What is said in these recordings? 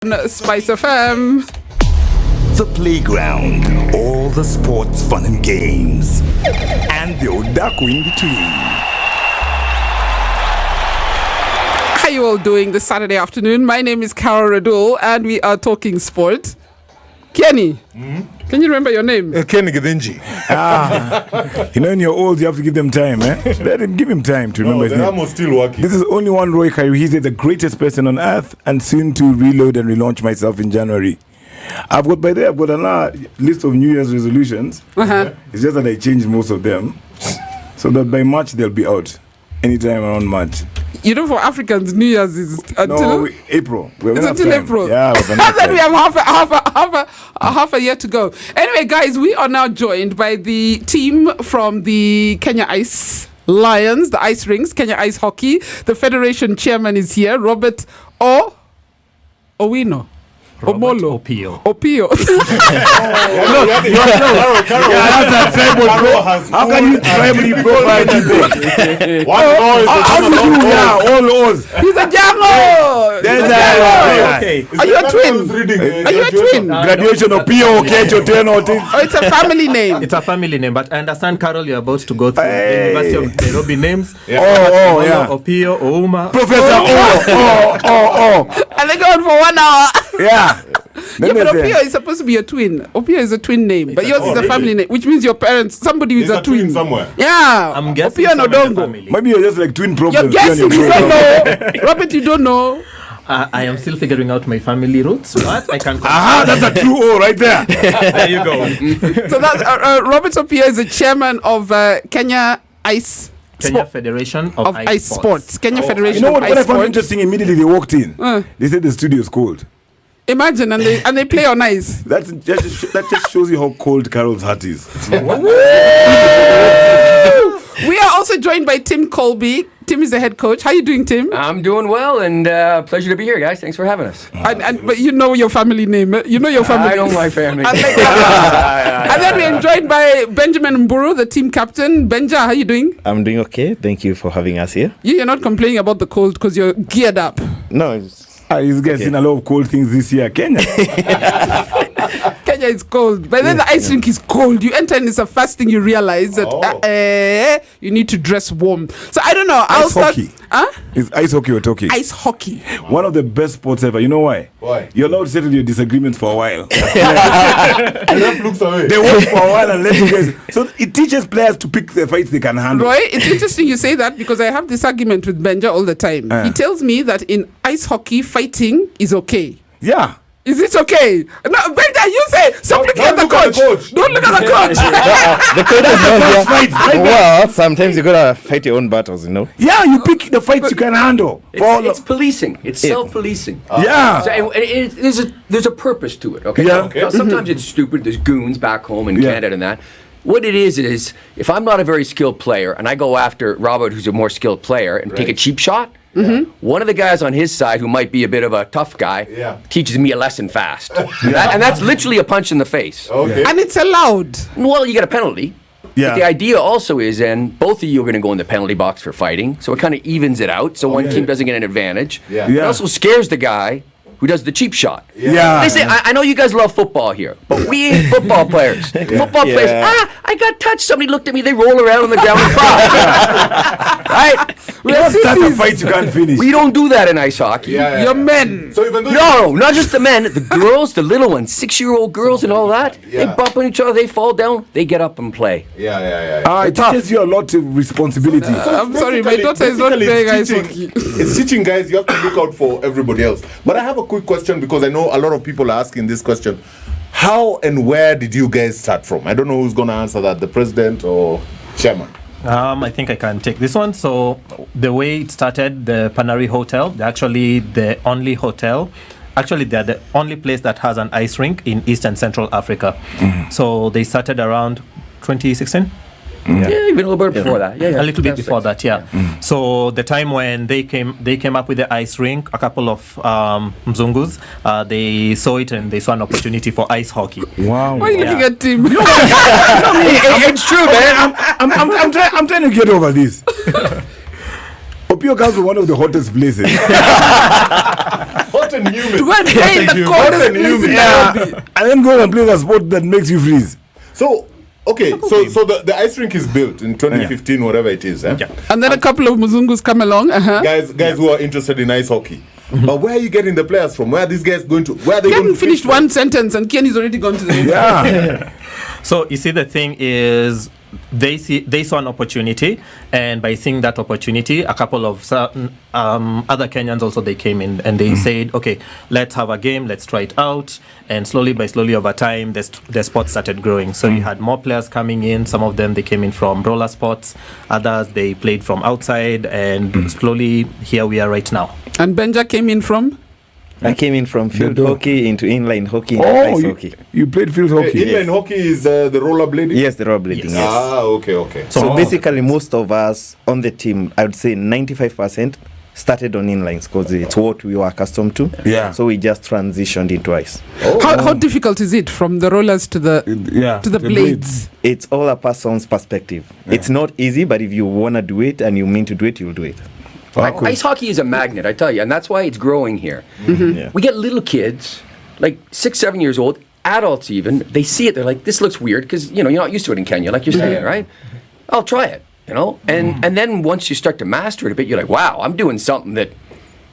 Spice FM. The playground, all the sports, fun and games, and the odaku in between. How you all doing this Saturday afternoon? My name is Radull, and we are talking sport. Kieni, can you remember your name? Kieni Githinji. You know, when you're old, you have to give them time, eh? Give him time to remember his name. I'm still working. This is only one Roy Karuhize, the greatest person on earth, and soon to reload and relaunch myself in January. I've got another list of New Year's resolutions. It's just that I changed most of them, so that by March they'll be out. Anytime around March. You know, for Africans, New Year's is until April. It's until April. Yeah, then we have half a year to go. Anyway, guys, we are now joined by the team from the Kenya Ice Lions, the Ice Rings, Kenya Ice Hockey. The federation chairman is here, Robert Owino. Omolo. Opio. That's a tribal bro. How can you tribally profile people? How do you do all O's? He's a Jango. Are you a twin? Are you a twin? Graduation of Pio, Okello, Oh, it's a family name. It's a family name, but I understand, Carol, you're about to go through the University of Nairobi names. Opio, Ouma. Professor And they go on for 1 hour. Yeah. Yeah, but Opio is supposed to be a twin. Opio is a twin name, but yours is a family name, which means your parents, somebody is a twin somewhere. Yeah, I'm guessing Opio and Odongo. Maybe you're just like twin problems. You're guessing, you don't know. Robert, you don't know. I am still figuring out my family roots, but I can. That's a true O right there. There you go. So that's Robert Opio is the chairman of Kenya Ice. Kenya Federation of Ice Sports. Kenya Federation You know of what Ice I found Sports. interesting? Immediately they walked in. They said the studio is cold. Imagine, and they play on ice. That just shows you how cold Carol's heart is. We are also joined by Tim Colby. Tim is the head coach. How are you doing, Tim? I'm doing well, and pleasure to be here, guys. Thanks for having us. But you know your family name. You know your family. I know my family. And then we are joined by Benjamin Mburu, the team captain. Benja, how are you doing? I'm doing okay. Thank you for having us here. You're not complaining about the cold because you're geared up. No, He's getting a lot of cold things this year. Kenya. Kenya is cold. But then the ice rink is cold. You enter and it's the first thing you realize that you need to dress warm. So I don't know. Ice hockey. It's ice hockey we're talking. Ice hockey. One of the best sports ever. You know why? Why? You're allowed to settle your disagreements for a while. The ref looks away. They watch for a while and let you guys. So it teaches players to pick the fights they can handle. Roy, it's interesting you say that because I have this argument with Benja all the time. He tells me that in ice hockey, fighting is okay. Yeah. Is it okay? No, Benja, you say, stop looking at the coach. Don't look at the coach. the coach is not here. Well, sometimes you gotta fight your own battles, you know. Yeah, you pick the fights you can handle. It's policing. It's self-policing. Yeah. So, there's a purpose to it. Okay. Yeah. Now, sometimes it's stupid. There's goons back home in Canada and that. What it is if I'm not a very skilled player and I go after Robert, who's a more skilled player, and take a cheap shot, one of the guys on his side who might be a bit of a tough guy teaches me a lesson fast. And that's literally a punch in the face. Okay. And it's allowed. Well, you get a penalty. Yeah. But the idea also is then both of you are going to go in the penalty box for fighting, so it kind of evens it out, so one team doesn't get an advantage. Yeah. It also scares the guy who does the cheap shot. Yeah. They say, I know you guys love football here, but we ain't football players. Football players, I got touched. Somebody looked at me, they roll around on the ground and cry. Right? You don't start a fight you can't finish. We don't do that in ice hockey. You're men. So even though No, not just the men, the girls, the little ones, 6-year-old girls and all that. They bump on each other, they fall down, they get up and play. It teaches you a lot of responsibility. I'm sorry, my daughter is not playing ice hockey. It's teaching guys, you have to look out for everybody else. But I have a quick question because I know a lot of people are asking this question. How and where did you guys start from? I don't know who's going to answer that, the president or chairman. I think I can take this one. So the way it started, the Panari Hotel, they're actually the only hotel. Actually, they're the only place that has an ice rink in East and Central Africa. So they started around 2016. Yeah, even a little bit before that. A little bit before that, So the time when they came up with the ice rink, a couple of Mzungus, they saw it and they saw an opportunity for ice hockey. Wow. Why are you looking at Tim? It's true, man. I'm trying to get over this. Kuopio comes from one of the hottest places. Hot and humid. To go and play in the Hot coldest and place in humid. Nairobi. And then go and play a sport that makes you freeze. So, okay, so the ice rink is built in 2015, whatever it is. Eh? Yeah. And then a couple of Muzungus come along. Guys who are interested in ice hockey. But where are you getting the players from? Where are these guys going to? Where are they They going haven't to finished finish one sentence and Kieni's already gone to the Yeah. So you see, the thing is, they saw an opportunity, and by seeing that opportunity, a couple of certain other Kenyans also, they came in and they said, okay, let's have a game, let's try it out. And slowly over time, the sport started growing. So you had more players coming in. Some of them, they came in from roller sports. Others, they played from outside, and slowly here we are right now. And Benja came in from? I came in from field door. hockey into inline hockey and Oh, ice hockey. you played field hockey. Inline hockey is the rollerblading? Yes, the rollerblading. Yes. Ah, okay. So basically, most of us on the team, I would say 95%, started on inlines because it's what we were accustomed to. Yeah. So we just transitioned into ice. How difficult is it from the rollers to the blades? It's all a person's perspective. It's not easy, but if you want to do it and you mean to do it, you'll do it. Ice hockey is a magnet, I tell you, and that's why it's growing here. Yeah. We get little kids, like 6, 7 years old, adults even, they see it, they're like, this looks weird, because, you're not used to it in Kenya, like you're saying, right? I'll try it, And then once you start to master it a bit, you're like, wow, I'm doing something that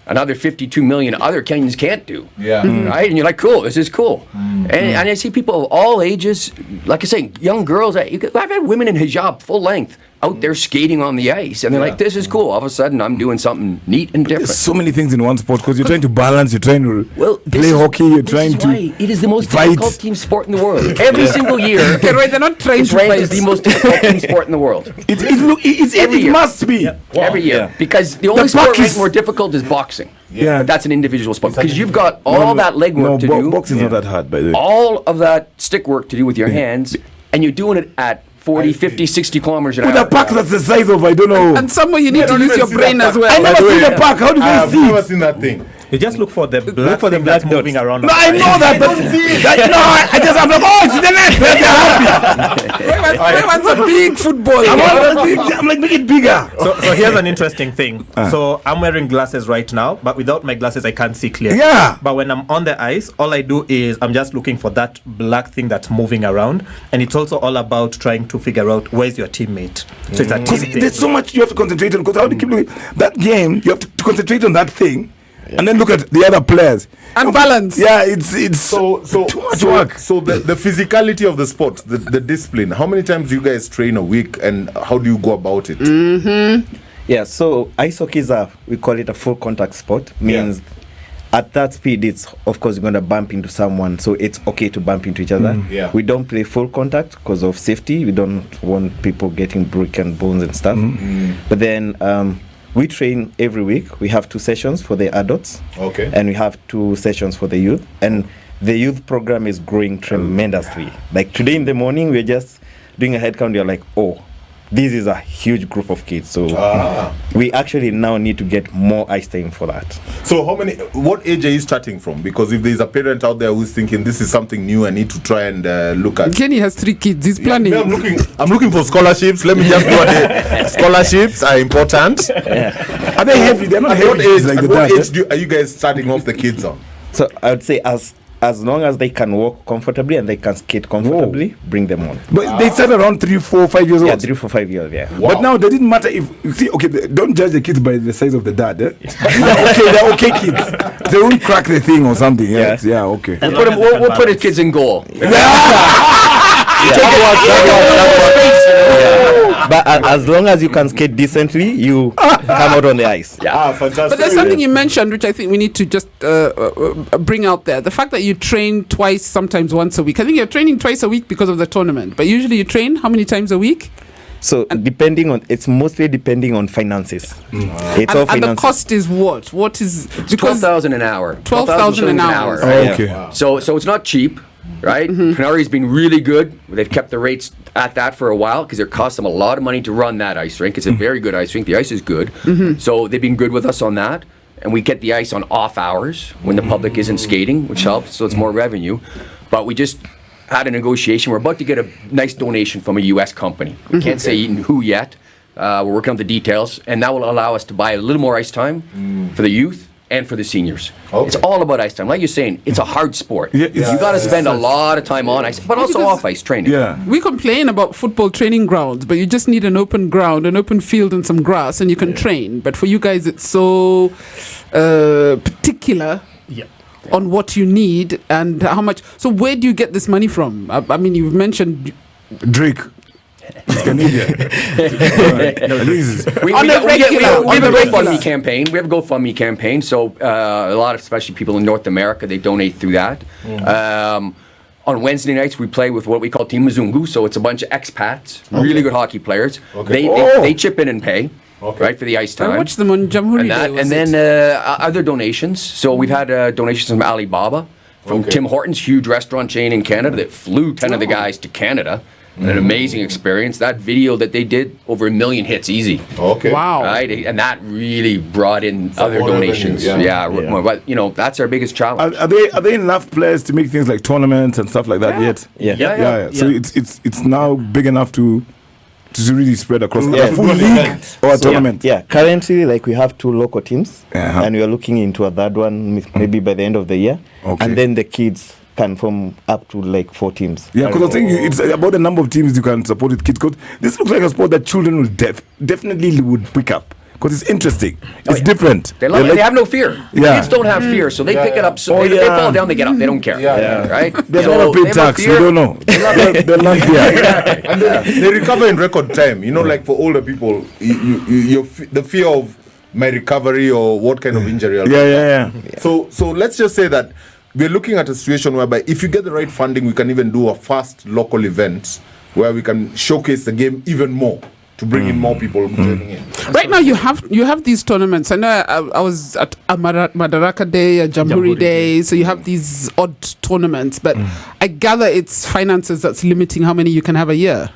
another 52 million other Kenyans can't do. Yeah. Right? And you're like, cool, this is cool. And I see people of all ages, like I say, young girls, I've had women in hijab, full length, out there skating on the ice. And they're like, this is cool. All of a sudden, I'm doing something neat and different. There's so many things in one sport because you're trying to balance, you're trying to play hockey, you're trying to why it is the most fight. difficult team sport in the world. Every single year, Okay, right, they're not trying it's to ranked fight. as the most difficult team sport in the world. Every It year. must be. Every year. Because the only The sport puck ranked is- more difficult is boxing. Yeah. But that's an individual sport. Because you've got all that legwork to do. Boxing is not that hard, by the way. All of that stick work to do with your hands, and you're doing it at 40, 50, 60 kilometers an With hour. a pack that's the size of, I don't know. And somewhere you need to don't use even your see brain that as part. well. I never see the pack. How do I they have see never it? seen that thing. You just look for the black thing that's moving around. No, I know that, but I'm like, oh, it's in the net. They're happy. Ray wants a big football. I'm like, make it bigger. So here's an interesting thing. So I'm wearing glasses right now, but without my glasses, I can't see clearly. Yeah. But when I'm on the ice, all I do is I'm just looking for that black thing that's moving around, and it's also all about trying to figure out where's your teammate. So it's a Because team thing. there's so much you have to concentrate on. Because how do you keep doing that game? You have to concentrate on that thing, and then look at the other players And balance. Yeah, it's So too much work. So the physicality of the sport, the discipline. How many times do you guys train a week, and how do you go about it? Yeah, so ice hockey is we call it a full contact sport. Means at that speed, it's of course you're going to bump into someone, so it's okay to bump into each other. Yeah. We don't play full contact because of safety. We don't want people getting broken bones and stuff. But then we train every week. We have 2 sessions for the adults. Okay. And we have 2 sessions for the youth. And the youth program is growing tremendously. Like today in the morning, we're just doing a head count. You're like, oh, this is a huge group of kids. So we actually now need to get more ice time for that. So what age are you starting from? Because if there's a parent out there who's thinking this is something new, I need to try and look at. Kenny has 3 kids. He's planning. Yeah, I'm looking for scholarships. Let me just go ahead. Scholarships are important. Are they heavy? They're not At heavy. what age, like at the what dad, age are you guys starting off the kids on? So I would say as long as they can walk comfortably and they can skate comfortably, bring them on. But they start around 3, 4, 5 years old. Yeah, 3 for 5 years, yeah. But now they didn't matter if you see. Okay, don't judge the kids by the size of the dad. They're okay kids. They won't crack the thing or something. Yeah, okay. We'll put his kids in goal. But as long as you can skate decently, you come out on the ice. Fantastic. But there's something you mentioned which I think we need to just bring out there. The fact that you train twice, sometimes once a week. I think you're training twice a week because of the tournament. But usually you train how many times a week? So it's mostly depending on finances. It's all And finances. the cost is what? What is... Because 12,000 an hour. 12,000 an hour. Oh, okay. Wow. So it's not cheap, right? Canari's been really good. They've kept the rates at that for a while because it costs them a lot of money to run that ice rink. It's a very good ice rink. The ice is good. So they've been good with us on that. And we get the ice on off hours when the public isn't skating, which helps. So it's more revenue. But we just had a negotiation. We're about to get a nice donation from a U.S. company. We can't say who yet. We're working on the details, and that will allow us to buy a little more ice time for the youth and for the seniors. Okay. It's all about ice time. Like you're saying, it's a hard sport. Yeah, You got to spend a lot of time on ice, but also off ice training. Yeah. We complain about football training grounds, but you just need an open ground, an open field, and some grass, and you can train. But for you guys, it's so particular on what you need and how much. So where do you get this money from? I mean, you've mentioned Drake. It's Canadian. We On have the a regular. GoFundMe campaign. We have a GoFundMe campaign. So a lot of, especially people in North America, they donate through that. On Wednesday nights, we play with what we call Team Mzungu. So it's a bunch of expats, really good hockey players. Okay. They chip in and pay, right, for the ice time. I watched them on Jamhuri Day. And then other donations. So we've had donations from Alibaba, from Tim Hortons, huge restaurant chain in Canada that flew 10 of the guys to Canada. An amazing experience. That video that they did, over 1 million hits easy. Okay. Wow. Right? And that really brought in other more revenue, donations. yeah. But that's our biggest challenge. Are they enough players to make things like tournaments and stuff like that yet? Yeah. So it's now big enough to really spread across Yeah. a full league or a tournament. Yeah, currently, like, we have 2 local teams, Uh-huh. and we are looking into a third one maybe by the end of the year. Okay. And then the kids can form up to like 4 teams. Yeah, because I think it's about the number of teams you can support with kids. Because this looks like a sport that children will definitely would pick up. Because it's interesting. It's different. They love it. They have no fear. Yeah. Kids don't have fear, so they pick it up. So Oh, if they yeah. fall down, they get up. They don't care. Right? They've So never they paid have no tax. fear. We don't know. They're not here. And they recover in record time. You know, like for older people, the fear of my recovery or what kind of injury. I'll Yeah. So let's just say that we're looking at a situation whereby if you get the right funding, we can even do a fast local event where we can showcase the game even more to bring in more people joining in. Right now, you have these tournaments. I know I was at a Madaraka Day, a Jamhuri Day, so you have these odd tournaments. But I gather it's finances that's limiting how many you can have a year.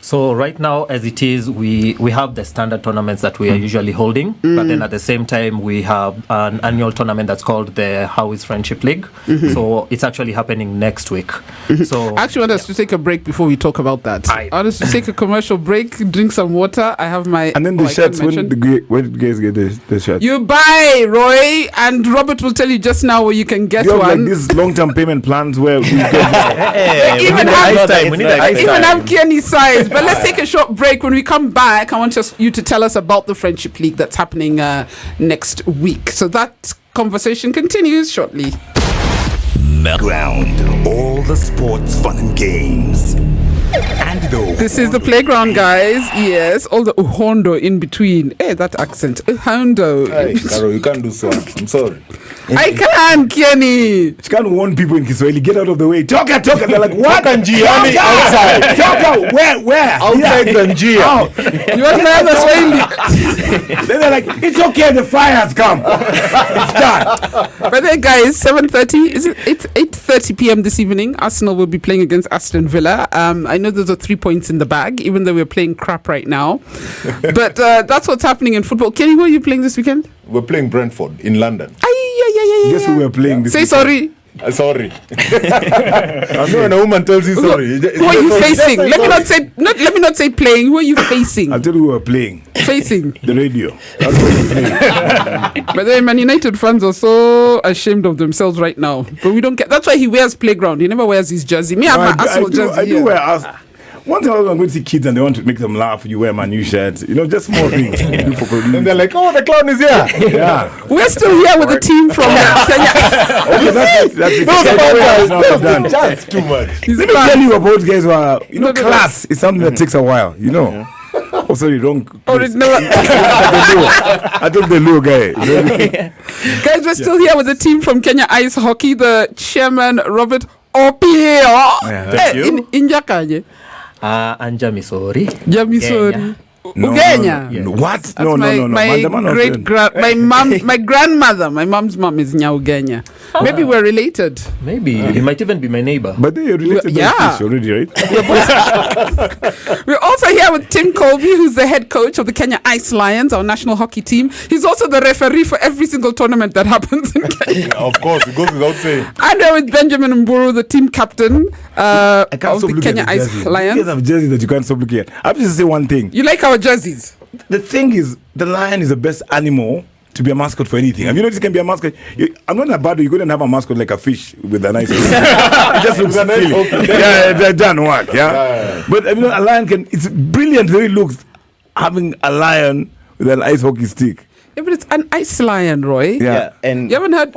So right now, as it is, we have the standard tournaments that we are usually holding, but then at the same time, we have an annual tournament that's called the Howie's Friendship League. So it's actually happening next week. So I actually want us to take a break before we talk about that. I want us to take a commercial break, drink some water. I have my... And then the shirts, where did you guys get the shirt? You buy, Roy, and Robert will tell you just now where you can get You have one. like these long-term payment plans where we get They even have Kieni size. But let's take a short break. When we come back, I want you to tell us about the Friendship League that's happening next week. So that conversation continues shortly. Ground, all the sports, fun and games. And This is the playground, guys. Yes, all the uhondo in between. Hey, that accent. Uhondo. Hey, Karo, you can't do so. I'm sorry. I can, Kieni. She can't warn people in Kiswahili, get out of the way. Toka. They're like, what? Kanji, outside. Toka, where? Outside Kanji. You want my other Swahili? Then they're like, it's okay, the fire has come. It's done. But then, guys, 7:30. Is it? It's 8:30 p.m. this evening. Arsenal will be playing against Aston Villa. I know those are 3 points in the bag, even though we're playing crap right now. But that's what's happening in football. Kenny, who are you playing this weekend? We're playing Brentford in London. Guess who we're playing this Say weekend? sorry. Sorry. I know when a woman tells you sorry. Who are you facing? Let me not say playing. Who are you facing? I'll tell you who we're playing. Facing The radio. That's what we're playing. But then Man United fans are so ashamed of themselves right now. But we don't get. That's why he wears playground. He never wears his jersey. Me, I have my Arsenal jersey. I do here. wear Arsenal. Once in a while, I'm going to see kids and they want to make them laugh. You wear my new shirt. You know, just small things. You do for community. And they're like, oh, the clown is here. Yeah. We're still here with the team from Kenya. That's too much. Let me tell you about guys who are, class is something that takes a while, Oh, sorry, wrong. Oh, it's never. I told the low guy. Guys, we're still here with the team from Kenya Ice Hockey, the chairman, Robert Okello. Thank you. In Jakanye. Anja Misori. Jamisori. Ugenya. No, what? That's No. My grandmother, my mom's mom is Nyaugenya. Maybe we're related. Maybe. You might even be my neighbor. But they are related to Yeah. fish already, right? We're also here with Tim Colby, who's the head coach of the Kenya Ice Lions, our national hockey team. He's also the referee for every single tournament that happens in Kenya. Of course, it goes without saying. And we're with Benjamin Mburu, the team captain. I can't of stop the looking Kenya at the Ice jerseys. You Lions. guys have jerseys that you can't stop looking at. I have to say one thing. You like our jerseys? The thing is, the lion is the best animal to be a mascot for anything. Have you noticed it can be a mascot? I'm not about you couldn't have a mascot like a fish with a nice it just looks silly. Yeah, that doesn't work. Yeah. But you know, a lion can. It's brilliant the way it looks having a lion with an ice hockey stick. Yeah, but it's an ice lion, Roy. Yeah, and You haven't heard?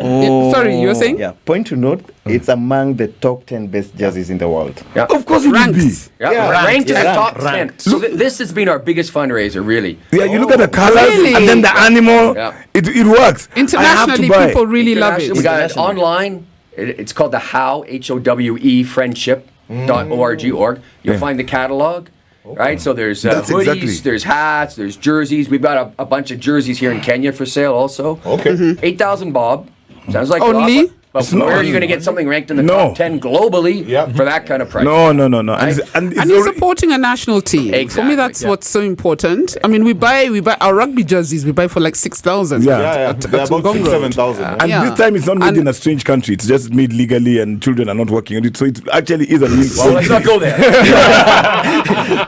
Sorry, you were saying? yeah. Point to note, it's among the top 10 best jerseys in the world. Yeah. Of course it would be. Ranked. Yeah, ranked in the top 10. ranked. So this has been our biggest fundraiser, really. Yeah, you look at the colors Really? and then the animal. Yeah. It works. I have to Internationally, buy. people really love Internationally, we it. got it online. It's called the How, H-O-W-E, friendship.org. You'll find the catalog. Right, so there's That's hoodies, exactly. there's hats, there's jerseys. We've got a bunch of jerseys here in Kenya for sale also. Okay. 8,000 bob. Sounds like Only? a lot, but It's not. where are you going to get something ranked in the No. top 10 globally Yep. for that kind of price? No. And it's And you're already- supporting a national team. For Exactly, me, that's yeah. what's so important. I mean, we buy our rugby jerseys. We buy for like 6,000. Yeah. Yeah. They're about Ngong 6,000. Road. And Yeah. this time it's not made And- in a strange country. It's just made legally and children are not working on it. So it actually is a real Well, let's not go there.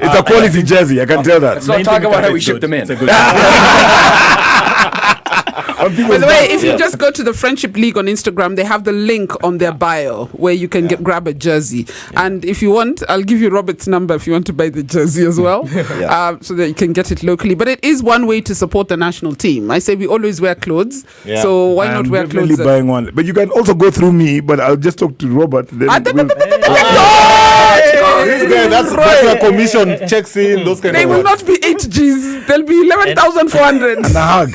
It's a quality jersey, I can tell that. Let's not talk about how we ship them in. It's a good By the way, if you just go to the Friendship League on Instagram, they have the link on their bio where you can grab a jersey. And if you want, I'll give you Robert's number if you want to buy the jersey as well, so that you can get it locally. But it is one way to support the national team. I say we always wear clothes, Yeah. so why not I'm wear definitely clothes? buying one. But you can also go through me, but I'll just talk to Robert. Then This guy, that's a commission, checks in, those kind They of will not be 8 Gs. They'll be 11,400. and a hug.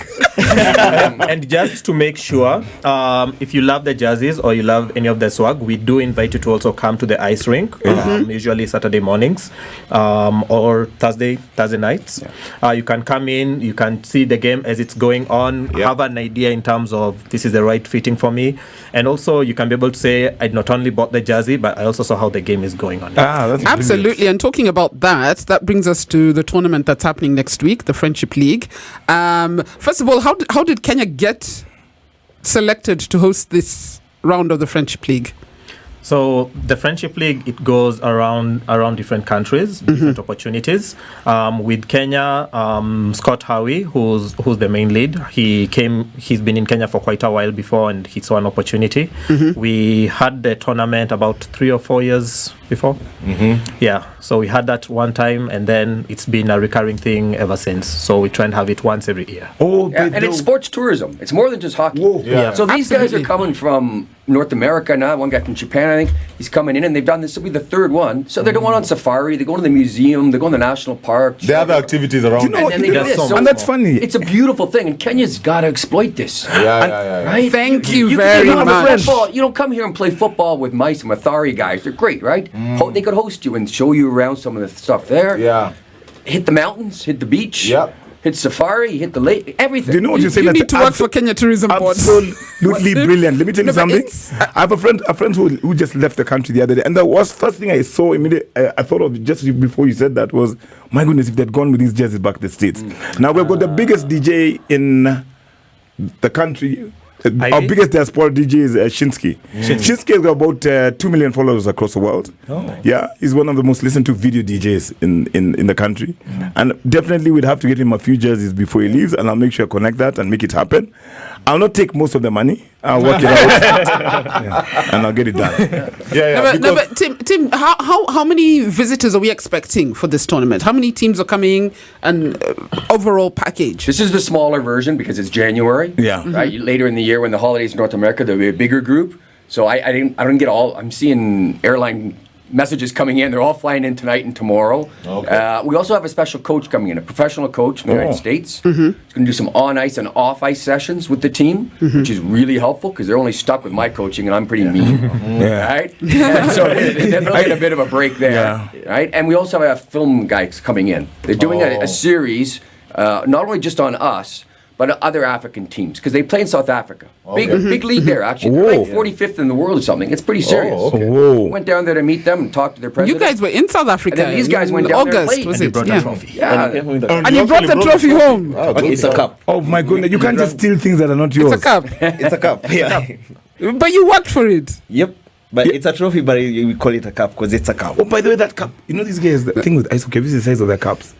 And just to make sure, if you love the jerseys or you love any of the swag, we do invite you to also come to the ice rink, usually Saturday mornings or Thursday nights. You can come in, you can see the game as it's going on, have an idea in terms of this is the right fitting for me. And also you can be able to say, I not only bought the jersey, but I also saw how the game is going on. That's Absolutely. And talking about that brings us to the tournament that's happening next week, the Friendship League. First of all, how did Kenya get selected to host this round of the Friendship League? So the Friendship League, it goes around different countries, different opportunities. With Kenya, Scott Howie, who's the main lead, he's been in Kenya for quite a while before, and he saw an opportunity. We had the tournament about 3 or 4 years before. Yeah, so we had that one time, and then it's been a recurring thing ever since. So we try and have it once every year. Yeah, and it's sports tourism. It's more than just hockey. Yeah. So these guys are Absolutely. coming from North America now. One guy from Japan, I think. He's coming in, and they've done this. Will be the third one. So they're going on safari. They go to the museum. They go to the national park. They have activities around. and then they do this. So and that's funny. it's a beautiful thing, and Kenya's got to exploit this. Yeah. Right? Thank you can very come to much. football. You don't come here and play football with Mice and Mathari guys. They're great, right? They could host you and show you around some of the stuff there. Yeah. Hit the mountains, hit the beach. Yep. Hit safari, hit the lake, everything. Do you know what you're saying? You That's need to work for Kenya Tourism Board. Absolutely brilliant. Let me tell you No, but something. it's- I have a friend who just left the country the other day, and the first thing I saw immediately, I thought of just before you said that was, my goodness, if they'd gone with these jerseys back to the States. Now we've got the biggest DJ in the country. Our Ivy? biggest diaspora DJ is Shinsky. Shinsky has got about 2 million followers across the world. Yeah, he's one of the most listened to video DJs in the country. And definitely we'd have to get him a few jerseys before he leaves, and I'll make sure I connect that and make it happen. I'll not take most of the money. I'll work it out. And I'll get it done. No, but Tim, how many visitors are we expecting for this tournament? How many teams are coming, and overall package? This is the smaller version because it's January. Yeah. Right. Later in the year when the holidays in North America, there'll be a bigger group. So I don't get all. I'm seeing airline messages coming in. They're all flying in tonight and tomorrow. Okay. We also have a special coach coming in, a professional coach from the United States. He's going to do some on-ice and off-ice sessions with the team, which is really helpful because they're only stuck with my coaching and I'm pretty mean. Right? And so they'll get a bit of a break there. Right? And we also have film guys coming in. They're doing a series, not only just on us, but other African teams, because they play in South Africa. Big league there, actually. They're like 45th in the world or something. It's pretty serious. Whoa. Went down there to meet them and talk to their president. You guys were in South Africa. And then these guys went in down there August, late. was And it? brought a trophy. Yeah. And you brought the trophy home. It's a cup. Oh my goodness, you can't just steal things that are not yours. It's a cup. It's a cup. Yeah. But you worked for it. Yep. But it's a trophy, but we call it a cup because it's a cup. Oh, by the way, that cup. You know, these guys, the thing with ice hockey, this is the size of their cups.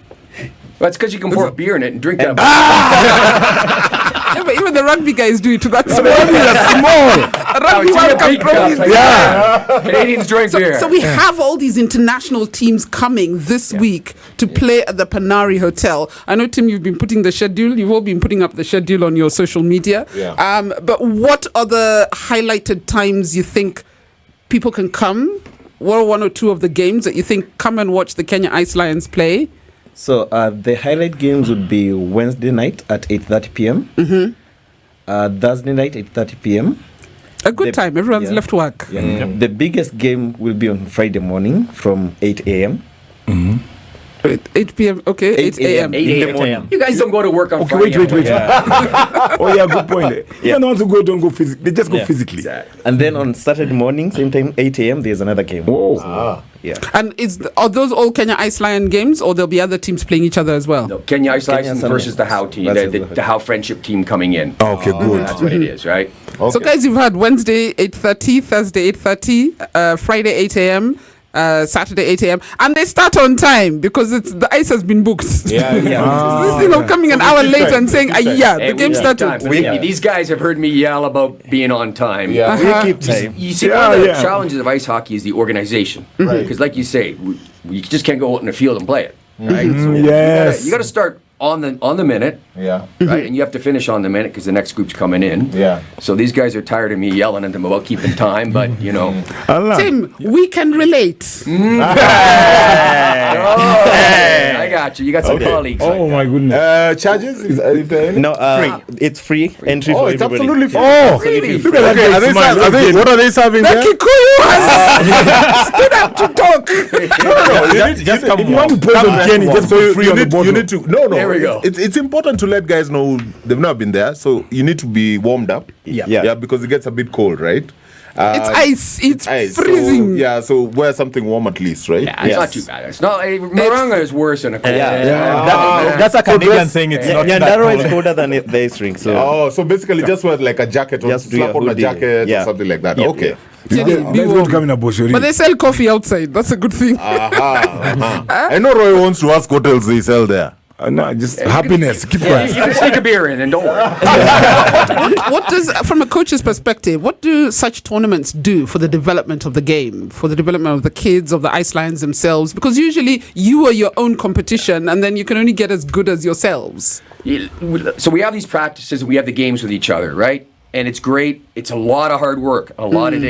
That's because you can pour beer in it and drink that. Yeah, but even the rugby guys do it to that. Rugby World Cup trophies. Yeah. Canadians drink beer. So we have all these international teams coming this week to play at the Panari Hotel. I know, Tim, you've been putting the schedule. You've all been putting up the schedule on your social media. Yeah. But what are the highlighted times you think people can come? What are one or two of the games that you think come and watch the Kenya Ice Lions play? So the highlight games would be Wednesday night at 8:30 p.m. Thursday night 8:30 p.m. A good time. Everyone's left work. Yeah. The biggest game will be on Friday morning from 8 a.m. 8 p.m. Okay, 8 a.m. 8 a.m. You guys don't go to work on Okay, Friday. wait. Oh, yeah, good point. Yeah, the ones who go don't go physically. They just go physically. And then on Saturday morning, same time, 8 a.m., there's another game. Oh. Yeah. And are those all Kenya Ice Lion games, or there'll be other teams playing each other as well? No, Kenya Ice Lions Kenya versus the How team, the How friendship team coming in. Okay, good. That's what it is, right? So guys, you've had Wednesday 8:30, Thursday 8:30, Friday 8 a.m., Saturday 8 a.m. and they start on time because the ice has been booked. Yeah. This thing of coming an hour later and saying, the game started. These guys have heard me yell about being on time. Yeah. We keep time. You see, one of the challenges of ice hockey is the organization. Because like you say, we just can't go out in the field and play it. Right? So Yes. you got to start on the minute. Yeah. Right? And you have to finish on the minute because the next group's coming in. Yeah. So these guys are tired of me yelling at them about keeping time, but Tim, we can relate. I got you. You got some colleagues. Oh, my goodness. Charges? If there are any? No, it's free entry for it's everybody. absolutely free. Oh, Really? look at that guy smile. What are they serving The there? Kikuyu has stood up to talk. Just come. If you want to play on Kieni, just So put free on the you bottle. need to There we go. It's important to let guys know they've not been there, so you need to be warmed up. Yeah. Because it gets a bit cold, right? It's ice. It's Ice. freezing. So wear something warm at least, right? Yeah, it's not too bad. It's not. Maranga is worse than a cold. That's a Canadian saying it's not that Nyandarua is cold. colder than the ice rink. So Oh, so basically just wear like a jacket or Just do slap a on a hoodie. jacket or Yeah. something like that. Yeah. Okay. Be Let's go warm. to come in a boshori. But they sell coffee outside. That's a good thing. I know Roy wants to ask what else they sell there. No, just happiness. Keep You quiet. can sneak a beer in and don't worry. What does, from a coach's perspective, what do such tournaments do for the development of the game, for the development of the kids, of the Ice Lions themselves? Because usually you are your own competition and then you can only get as good as yourselves. So we have these practices and we have the games with each other, right? And it's great. It's a lot of hard work, a lot of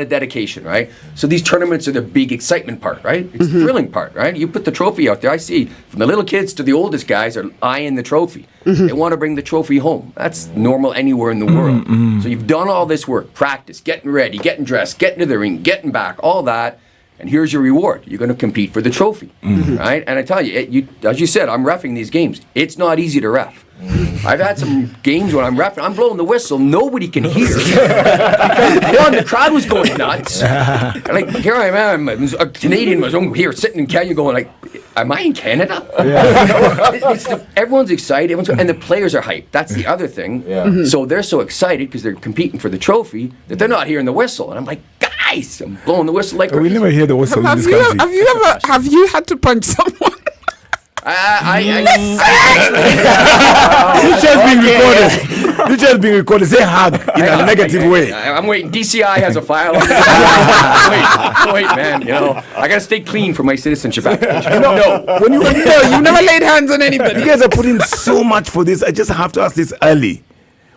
dedication, right? So these tournaments are the big excitement part, right? It's the thrilling part, right? You put the trophy out there. I see from the little kids to the oldest guys are eyeing the trophy. They want to bring the trophy home. That's normal anywhere in the world. So you've done all this work, practice, getting ready, getting dressed, getting to the ring, getting back, all that. And here's your reward. You're going to compete for the trophy, right? And I tell you, as you said, I'm reffing these games. It's not easy to ref. I've had some games when I'm reffing, I'm blowing the whistle, nobody can hear. Because one, the crowd was going nuts. Like, here I am, a Canadian was over here sitting in Kenya going like, am I in Canada? Everyone's excited, and the players are hyped. That's the other thing. So they're so excited because they're competing for the trophy that they're not hearing the whistle. And I'm like, guys, I'm blowing the whistle like We crazy. never hear the whistle in this country. Have you had to punch someone? This just being recorded. This just being recorded. Say hug in a negative way. I'm waiting. DCI has a file. wait, man. I gotta stay clean for my citizenship application. No. When you You've never laid hands on anybody. You guys are putting so much for this. I just have to ask this early.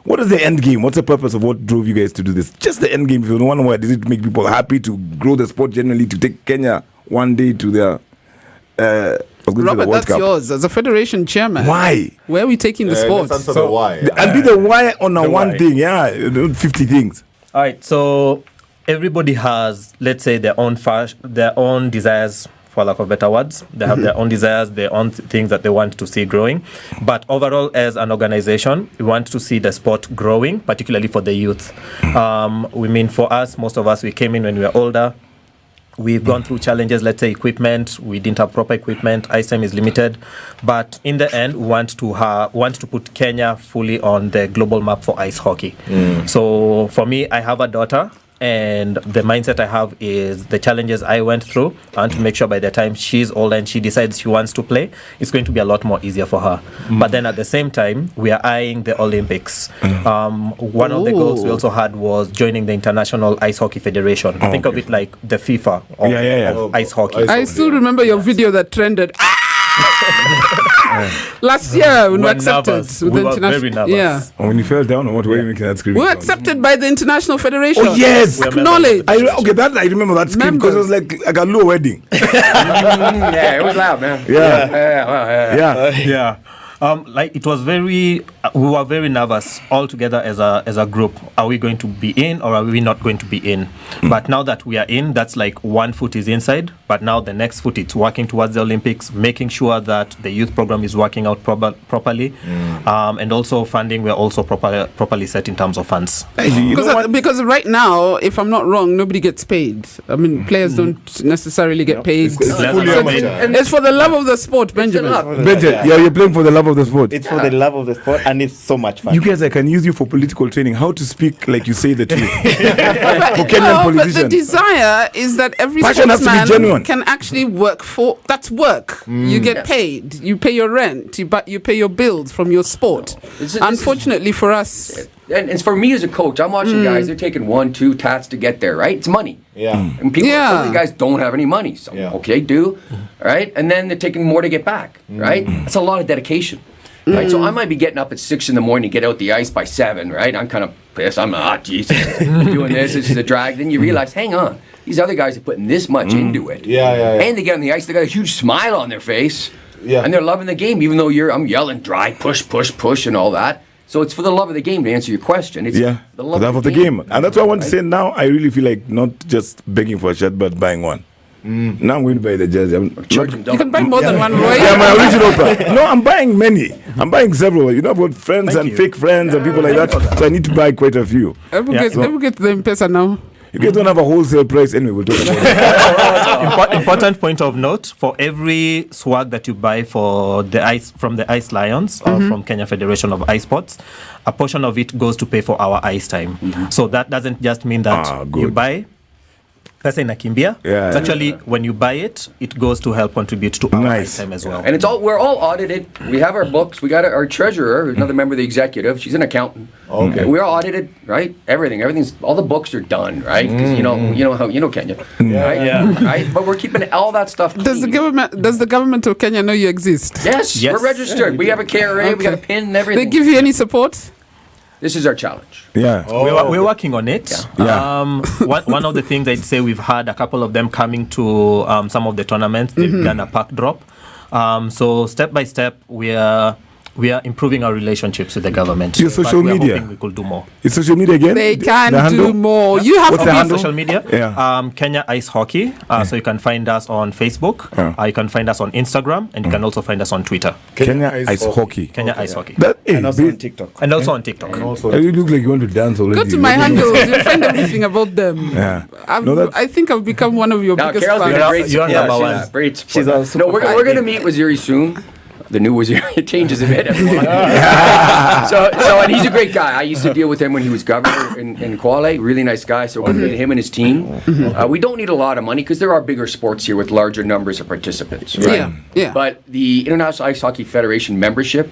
What is the end game? What's the purpose of what drove you guys to do this? Just the end game. If you don't want to, is it to make people happy, to grow the sport generally, to take Kenya one day to their Robert, that's yours as a federation chairman. Why? Where are we taking the sport? Let's answer the why. And be the why on a one why. thing. Yeah, 50 things. All right, so everybody has, let's say, their own desires, for lack of better words. They have their own desires, their own things that they want to see growing. But overall, as an organization, we want to see the sport growing, particularly for the youth. For us, most of us, we came in when we were older. We've gone through challenges, let's say equipment. We didn't have proper equipment. Ice time is limited. But in the end, we want to put Kenya fully on the global map for ice hockey. So for me, I have a daughter. And the mindset I have is the challenges I went through. I want to make sure by the time she's older and she decides she wants to play, it's going to be a lot more easier for her. But then at the same time, we are eyeing the Olympics. One of the goals we also had was joining the International Ice Hockey Federation. Think of it like the FIFA of ice hockey. I still remember your video that trended. Last year when we accepted we were very nervous. Yeah. And when you fell down, what were you making that scream? We were accepted by the International Federation. Oh yes, Acknowledge. I remember that scream because it was like a low wedding. Yeah, it was loud, man. Yeah. Like it was we were very nervous all together as a group. Are we going to be in or are we not going to be in? But now that we are in, that's like one foot is inside. But now the next foot, it's working towards the Olympics, making sure that the youth program is working out properly, and also funding. We're also properly set in terms of funds. Because right now, if I'm not wrong, nobody gets paid. I mean, players don't necessarily get paid. It's for the love of the sport, Benjamin. You're playing for the love of the sport. It's for the love of the sport, and it's so much fun. You guys, I can use you for political training. How to speak like you say the truth. For Kenyan politicians. But the desire is that every Passion has to be sportsman genuine. can actually work for. That's work. You get paid. You pay your rent. You pay your bills from your sport. Unfortunately for us. And it's for me as a coach, I'm watching guys, they're taking 1-2 tats to get there, right? It's money. Yeah. And some of the guys don't have any money. Some, okay, do, right? And then they're taking more to get back, right? That's a lot of dedication, right? So I might be getting up at 6 in the morning to get out the ice by 7, right? I'm kind of pissed. I'm Jesus, doing this is a drag. Then you realize, hang on, these other guys are putting this much into it. And they get on the ice, they got a huge smile on their face. And they're loving the game, even though I'm yelling dry, push, and all that. So it's for the love of the game, to answer your question. It's the love of the game. And that's what I want to say now. I really feel like not just begging for a shirt, but buying one. Now I'm going to buy the jersey. You can buy more than one, Roy. Yeah, my original price. No, I'm buying many. I'm buying several. You know about friends and fake friends and people like that. So I need to buy quite a few. Let me get the M-Pesa now. You guys don't have a wholesale price anyway. We'll talk about it. Important point of note: for every swag that you buy for the ice from the Ice Lions or from Kenya Federation of Ice Sports, a portion of it goes to pay for our ice time. So that doesn't just mean that you buy. Let's say Nakimbia. It's actually when you buy it, it goes to help contribute to our ice time as well. And we're all audited. We have our books. We got our treasurer, another member of the executive. She's an accountant. Okay. We're audited, right? Everything's all the books are done, right? Because you know Kenya, right? Right? But we're keeping all that stuff clean. Does the government of Kenya know you exist? Yes. We're registered. We have a KRA. We got a PIN and everything. They give you any support? This is our challenge. We're working on it. One of the things I'd say, we've had a couple of them coming to some of the tournaments. They've done a pack drop. So step by step, we are improving our relationships with the government. Your social media. We could do more. It's social media again? They can do more. You have What's to the be social media. Kenya Ice Hockey. So you can find us on Facebook. You can find us on Instagram, and you can also find us on Twitter. Kenya Ice Hockey. Kenya Ice Hockey. And also on TikTok. And also on TikTok. You look like you want to dance already. Go to my handles. You'll find everything about them. I think I've become one of your biggest Carol's been a great You're number one. Great support. No, we're going to meet Waziri soon. The new Waziri, it changes a bit every month. And he's a great guy. I used to deal with him when he was governor in Kwale. Really nice guy. So we're going to meet him and his team. We don't need a lot of money because there are bigger sports here with larger numbers of participants. Right? Yeah. But the International Ice Hockey Federation membership,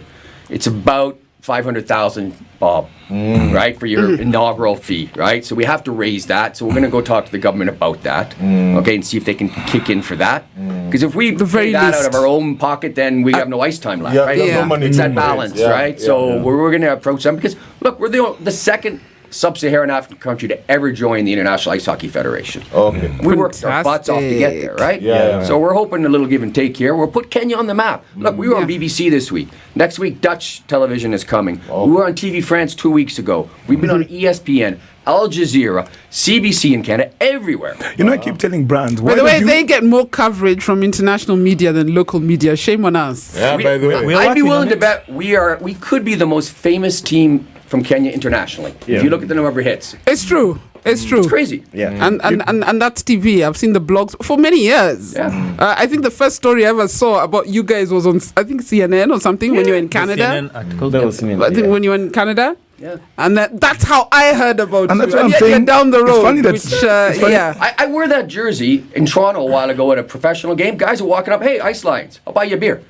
it's about 500,000, Bob, right, for your inaugural fee, right? So we have to raise that. So we're going to go talk to the government about that, okay, and see if they can kick in for that. Because if we pay that out of our own pocket, then we have no ice time left, right? No money. It's that balance, right? So we're going to approach them because, look, we're the second sub-Saharan African country to ever join the International Ice Hockey Federation. Okay. We worked our butts off to get there, right? So we're hoping a little give and take here. We'll put Kenya on the map. Look, we were on BBC this week. Next week, Dutch television is coming. We were on TV France 2 weeks ago. We've been on ESPN, Al Jazeera, CBC in Canada, everywhere. You know, I keep telling brands. By the way, they get more coverage from international media than local media. Shame on us. Yeah, by the way. I'd be willing to bet we could be the most famous team from Kenya internationally. If you look at the number of hits. It's true. It's crazy. And that's TV. I've seen the blogs for many years. I think the first story I ever saw about you guys was on, I think, CNN or something when you were in Canada. That was CNN. I think when you were in Canada. Yeah. And that's how I heard about And you. that's what I'm yet saying. you're down the It's road. funny that- which, it's funny- yeah. I wear that jersey in Toronto a while ago at a professional game. Guys are walking up, hey, Ice Lions, I'll buy you a beer.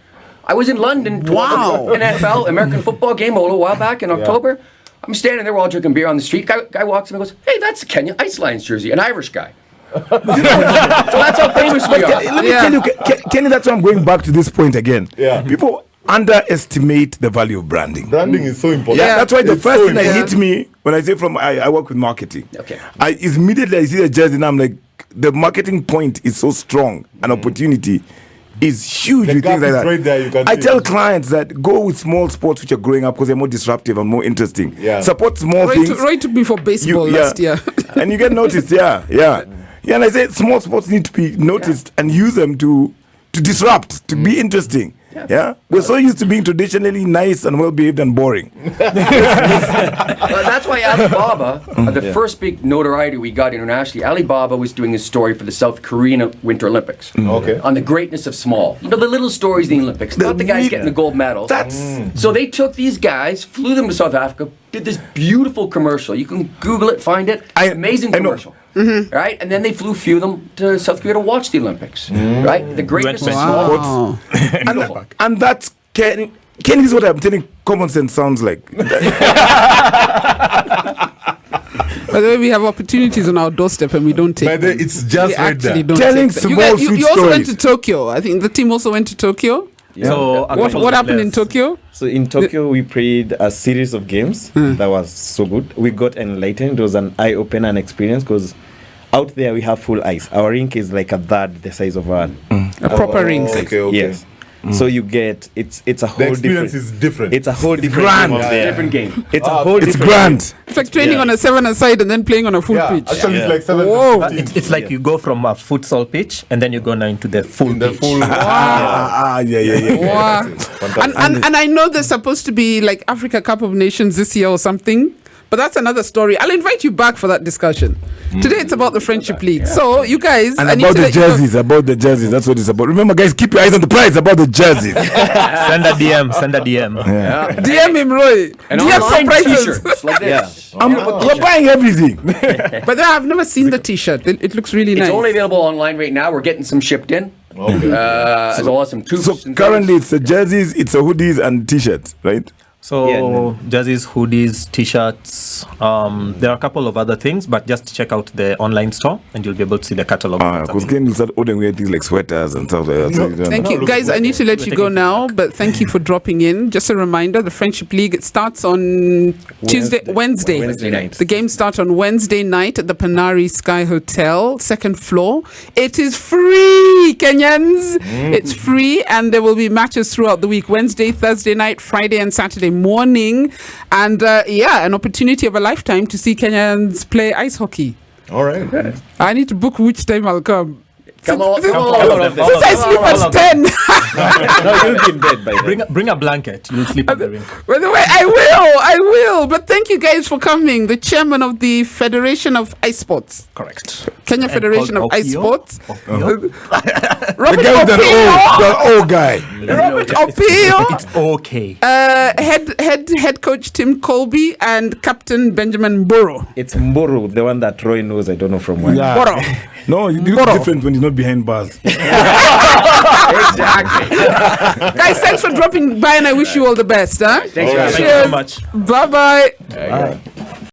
I was in London, Wow. NFL, American football game a little while back in October. I'm standing there, we're all drinking beer on the street. Guy walks in and goes, hey, that's a Kenya Ice Lions jersey, an Irish guy. So that's how famous we are. Let me tell you, Kenny, that's why I'm going back to this point again. Yeah. People underestimate the value of branding. Branding is so important. Yeah, that's why the It's first so thing that important. hit me when I say I work with marketing. Okay. I immediately I see the jersey and I'm like, the marketing point is so strong. An opportunity is huge The with gap things like is that. right there, you can I see tell it. clients that go with small sports which are growing up because they're more disruptive and more interesting. Yeah. Support small things. Roy took me for baseball last year. And you get noticed, yeah. Yeah, and I say small sports need to be noticed and use them to disrupt, to be interesting. Yeah. We're so used to being traditionally nice and well behaved and boring. Well, that's why Alibaba, the first big notoriety we got internationally, Alibaba was doing a story for the South Korean Winter Olympics. Okay. On the greatness of small. You know, the little stories in the Olympics, not the guys getting the gold medals. So they took these guys, flew them to South Africa, did this beautiful commercial. You can Google it, find it. Amazing I know. commercial. Right? And then they flew few of them to South Korea to watch the Olympics. Right? The greatness of small. Wow. And that's Kenny, this is what I'm telling common sense sounds like. By the way, we have opportunities on our doorstep and we don't take But them. it's just We right actually there. don't Telling take them. small, You sweet also went to stories. Tokyo. I think the team also went to Tokyo. So What happened in Tokyo? So in Tokyo, we played a series of games that was so good. We got enlightened. It was an eye-opener and experience because out there we have full ice. Our rink is like a third the size of our A proper rink. Okay. Yes. So you get it's a whole The experience different. is different. It's a whole different grand. game out there. Different game. It's a whole It's different grand. It's like training on a 7-a-side and then playing on a full yeah, pitch. actually Yeah. it's like 7 Whoa. to 15. It's like you go from a futsal pitch and then you go now into the full In the pitch. full. Yeah. Wow. And I know there's supposed to be like Africa Cup of Nations this year or something, but that's another story. I'll invite you back for that discussion. Today it's about the Friendship League. So you guys, And I need about to the let you know- jerseys, that's what it's about. Remember, guys, keep your eyes on the prize about the jerseys. Send a DM. DM him, Roy. And DM online surprises. t-shirts like this. We're buying everything. But then I've never seen the T-shirt. It looks really nice. It's only available online right now. We're getting some shipped in. As well as some tubes. So and currently things. it's the jerseys, it's the hoodies and t-shirts, right? So Yeah, jerseys, hoodies, t-shirts. There are a couple of other things, but just check out the online store and you'll be able to see the catalog. Because Ken will start ordering weird things like sweaters and stuff like that. So you don't Thank know. you, guys. I need to let you go now, but thank you for dropping in. Just a reminder: the Friendship League, it starts on Wednesday. Wednesday night. The games start on Wednesday night at the Panari Sky Hotel, second floor. It is free, Kenyans. It's free, and there will be matches throughout the week: Wednesday, Thursday night, Friday, and Saturday morning. And an opportunity of a lifetime to see Kenyans play ice hockey. All right. I need to book which time I'll come. Come on. Since I sleep at 10. No, you'll be in bed by then. Bring a blanket. You'll sleep on the rink. By the way, I will. But thank you guys for coming. The chairman of the Federation of Ice Sports, Correct. Kenya Federation of called Ice Okello. Sports. The Robert guy with that old guy. Robert Okello, It's okay. head coach Tim Colby, and Captain Benjamin Boro. It's Mboro, the one that Roy knows. I don't know from where. Yeah. Boro. No, you look Boro. different when you're not behind bars. Exactly. Guys, thanks for dropping by, and I wish you all the best. Huh? Thanks, guys. Thank you so much. Bye-bye. Bye.